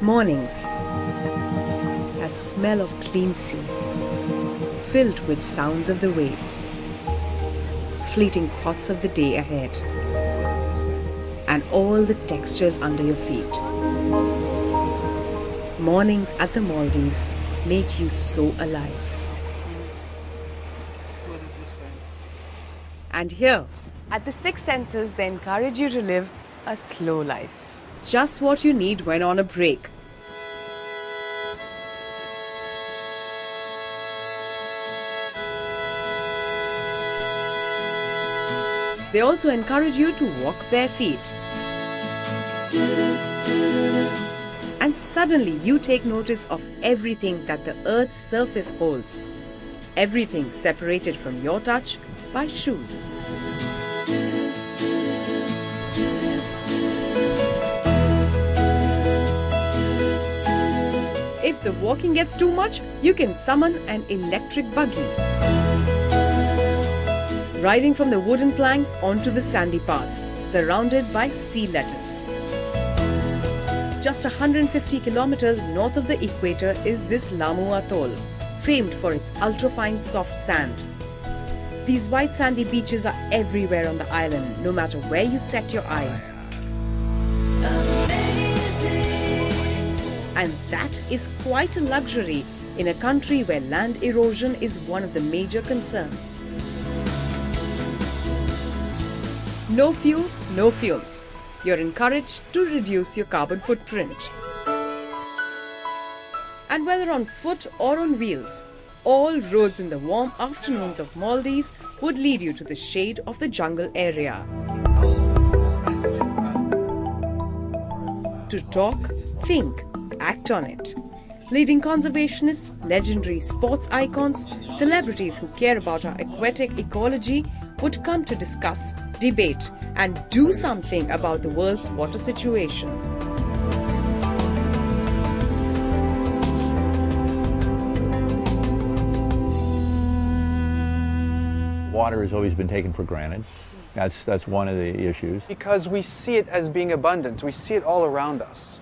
Mornings, that smell of clean sea, filled with sounds of the waves, fleeting thoughts of the day ahead, and all the textures under your feet. Mornings at the Maldives make you so alive. And here, at the Six Senses, they encourage you to live a slow life. Just what you need when on a break. They also encourage you to walk bare feet. And suddenly you take notice of everything that the Earth's surface holds. Everything separated from your touch by shoes. If the walking gets too much, you can summon an electric buggy. Riding from the wooden planks onto the sandy paths, surrounded by sea lettuce. Just 150 kilometers north of the equator is this Lamu Atoll, famed for its ultrafine soft sand. These white sandy beaches are everywhere on the island, no matter where you set your eyes. And that is quite a luxury in a country where land erosion is one of the major concerns. No fuels, no fumes. You're encouraged to reduce your carbon footprint. And whether on foot or on wheels, all roads in the warm afternoons of Maldives would lead you to the shade of the jungle area. To talk, think, act on it. Leading conservationists, legendary sports icons, celebrities who care about our aquatic ecology would come to discuss, debate, and do something about the world's water situation. Water has always been taken for granted. That's one of the issues. Because we see it as being abundant. We see it all around us.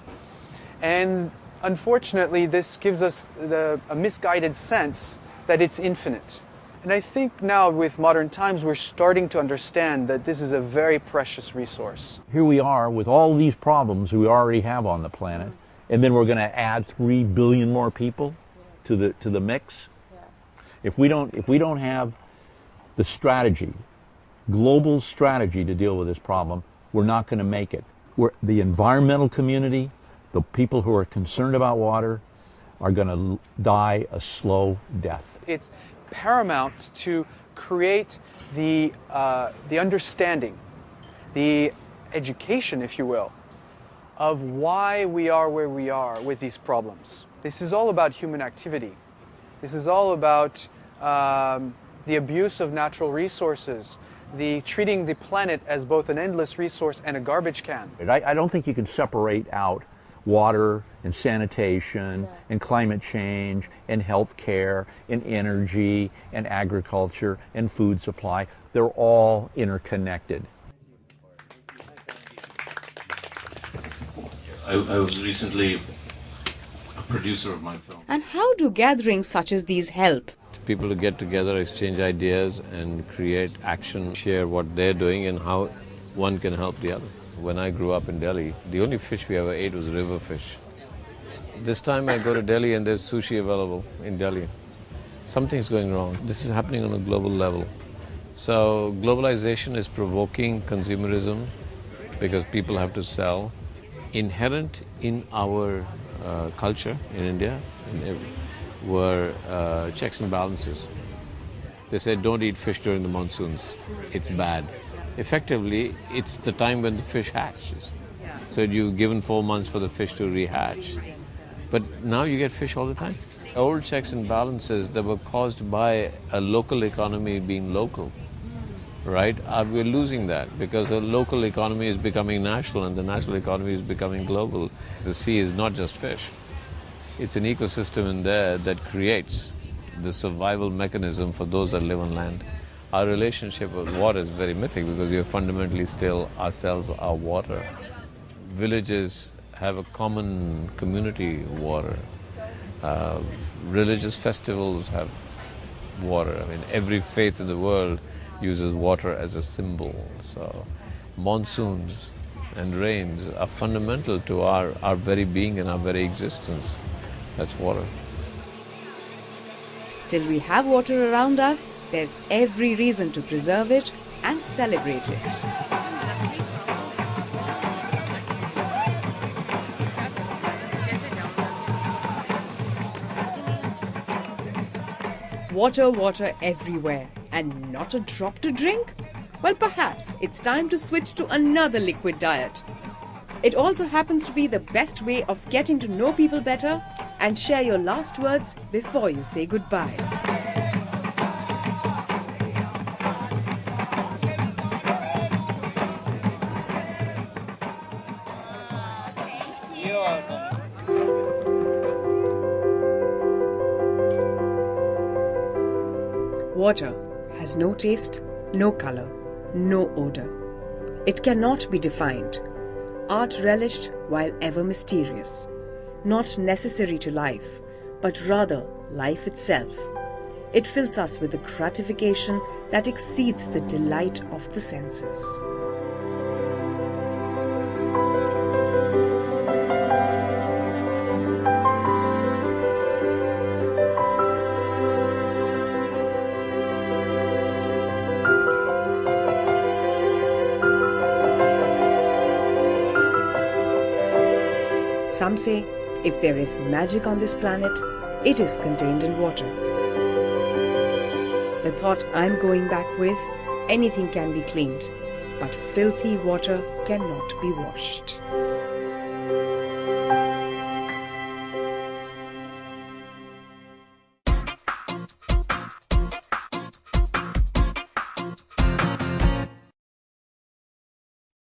And unfortunately, this gives us a misguided sense that it's infinite. And I think now with modern times, we're starting to understand that this is a very precious resource. Here we are with all these problems we already have on the planet, and then we're going to add 3 billion more people to the mix. If we don't have the strategy, global strategy to deal with this problem, we're not going to make it. The environmental community, the people who are concerned about water, are going to die a slow death. It's paramount to create the understanding, the education, if you will, of why we are where we are with these problems. This is all about human activity. This is all about the abuse of natural resources, treating the planet as both an endless resource and a garbage can. I don't think you can separate out water and sanitation and climate change and health care and energy and agriculture and food supply. They're all interconnected. I was recently a producer of my film. And how do gatherings such as these help? People to get together, exchange ideas and create action, share what they're doing and how one can help the other. When I grew up in Delhi, the only fish we ever ate was river fish. This time I go to Delhi and there's sushi available in Delhi. Something's going wrong. This is happening on a global level. So globalization is provoking consumerism because people have to sell. Inherent in our culture in India were checks and balances. They said don't eat fish during the monsoons. It's bad. Effectively, it's the time when the fish hatches. So you've given 4 months for the fish to rehatch. But now you get fish all the time. Old checks and balances that were caused by a local economy being local, right? We're losing that because the local economy is becoming national and the national economy is becoming global. The sea is not just fish. It's an ecosystem in there that creates the survival mechanism for those that live on land. Our relationship with water is very mythic because we are fundamentally still ourselves are water. Villages have a common community water. Religious festivals have water. I mean, every faith in the world uses water as a symbol. So monsoons and rains are fundamental to our very being and our very existence. That's water. Till we have water around us, there's every reason to preserve it and celebrate it. Water, water everywhere, and not a drop to drink? Well, perhaps it's time to switch to another liquid diet. It also happens to be the best way of getting to know people better and share your last words before you say goodbye. Water has no taste, no color, no odor. It cannot be defined. Art relished while ever mysterious. Not necessary to life, but rather life itself. It fills us with a gratification that exceeds the delight of the senses. Some say, if there is magic on this planet, it is contained in water. The thought I'm going back with, anything can be cleaned, but filthy water cannot be washed.